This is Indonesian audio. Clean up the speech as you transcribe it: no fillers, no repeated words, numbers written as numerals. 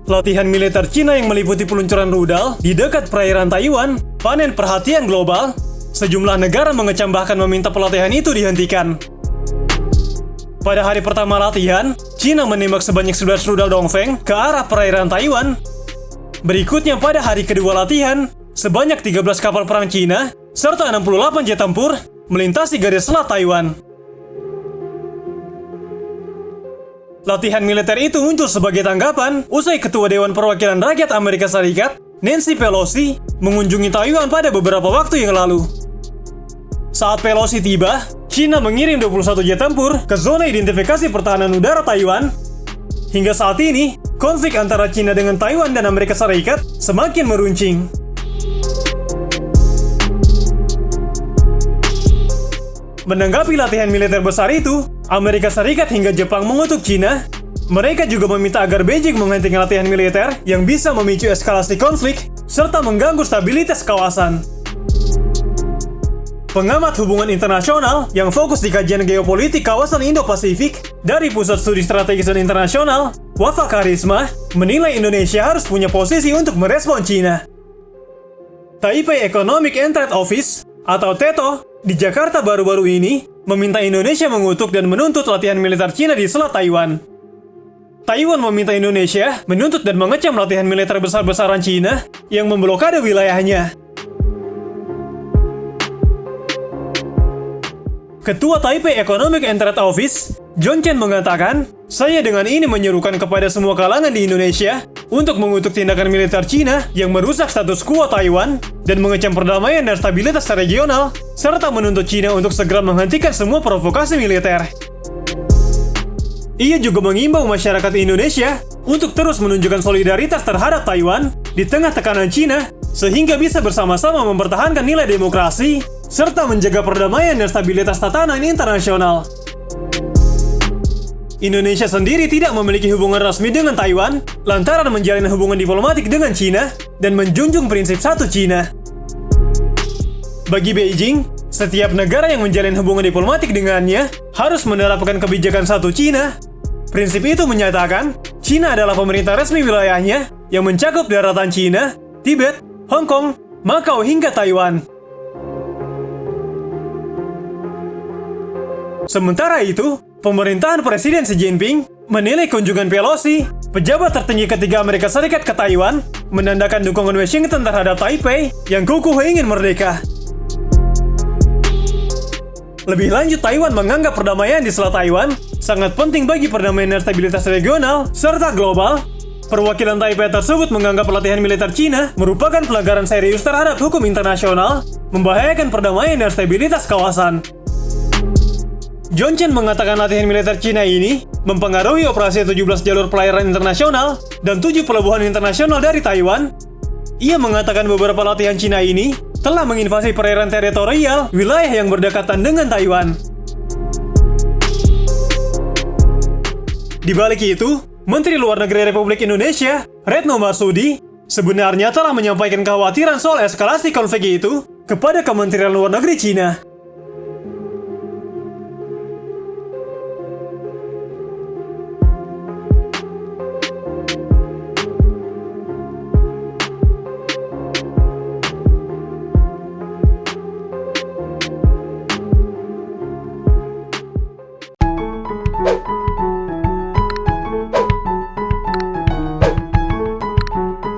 Latihan militer Cina yang meliputi peluncuran rudal di dekat perairan Taiwan panen perhatian global. Sejumlah negara mengecam bahkan meminta pelatihan itu dihentikan. Pada hari pertama latihan, Cina menembak sebanyak 11 rudal Dongfeng ke arah perairan Taiwan. Berikutnya pada hari kedua latihan, sebanyak 13 kapal perang Cina serta 68 jet tempur melintasi garis selat Taiwan. Latihan militer itu muncul sebagai tanggapan usai Ketua Dewan Perwakilan Rakyat Amerika Serikat, Nancy Pelosi, mengunjungi Taiwan pada beberapa waktu yang lalu. Saat Pelosi tiba, China mengirim 21 jet tempur ke zona identifikasi pertahanan udara Taiwan. Hingga saat ini, konflik antara China dengan Taiwan dan Amerika Serikat semakin meruncing. Menanggapi latihan militer besar itu, Amerika Serikat hingga Jepang mengutuk China. Mereka juga meminta agar Beijing menghentikan latihan militer yang bisa memicu eskalasi konflik serta mengganggu stabilitas kawasan. Pengamat hubungan internasional yang fokus di kajian geopolitik kawasan Indo-Pasifik dari Pusat Studi Strategis dan Internasional, Wafa Karisma, menilai Indonesia harus punya posisi untuk merespon China. Taipei Economic and Trade Office atau TETO di Jakarta baru-baru ini meminta Indonesia mengutuk dan menuntut latihan militer Cina di Selat Taiwan. Taiwan meminta Indonesia menuntut dan mengecam latihan militer besar-besaran Cina yang memblokade wilayahnya. Ketua Taipei Economic and Trade Office, John Chen mengatakan, "Saya dengan ini menyerukan kepada semua kalangan di Indonesia untuk mengutuk tindakan militer Cina yang merusak status quo Taiwan dan mengecam perdamaian dan stabilitas regional, serta menuntut Cina untuk segera menghentikan semua provokasi militer." Ia juga mengimbau masyarakat Indonesia untuk terus menunjukkan solidaritas terhadap Taiwan di tengah tekanan Cina, sehingga bisa bersama-sama mempertahankan nilai demokrasi serta menjaga perdamaian dan stabilitas tatanan internasional. Indonesia sendiri tidak memiliki hubungan resmi dengan Taiwan lantaran menjalin hubungan diplomatik dengan China dan menjunjung prinsip satu China. Bagi Beijing, setiap negara yang menjalin hubungan diplomatik dengannya harus menerapkan kebijakan satu China. Prinsip itu menyatakan China adalah pemerintah resmi wilayahnya yang mencakup daratan China, Tibet, Hong Kong, Macau hingga Taiwan. Sementara itu, pemerintahan Presiden Xi Jinping menilai kunjungan Pelosi, pejabat tertinggi ketiga Amerika Serikat ke Taiwan, menandakan dukungan Washington terhadap Taipei yang kukuh ingin merdeka. Lebih lanjut, Taiwan menganggap perdamaian di Selat Taiwan sangat penting bagi perdamaian dan stabilitas regional serta global. Perwakilan Taipei tersebut menganggap pelatihan militer Cina merupakan pelanggaran serius terhadap hukum internasional, membahayakan perdamaian dan stabilitas kawasan. John Chen mengatakan latihan militer Cina ini mempengaruhi operasi 17 jalur pelayaran internasional dan 7 pelabuhan internasional dari Taiwan. Ia mengatakan beberapa latihan Cina ini telah menginvasi perairan teritorial wilayah yang berdekatan dengan Taiwan. Di balik itu, Menteri Luar Negeri Republik Indonesia, Retno Marsudi, sebenarnya telah menyampaikan kekhawatiran soal eskalasi konflik itu kepada Kementerian Luar Negeri Cina.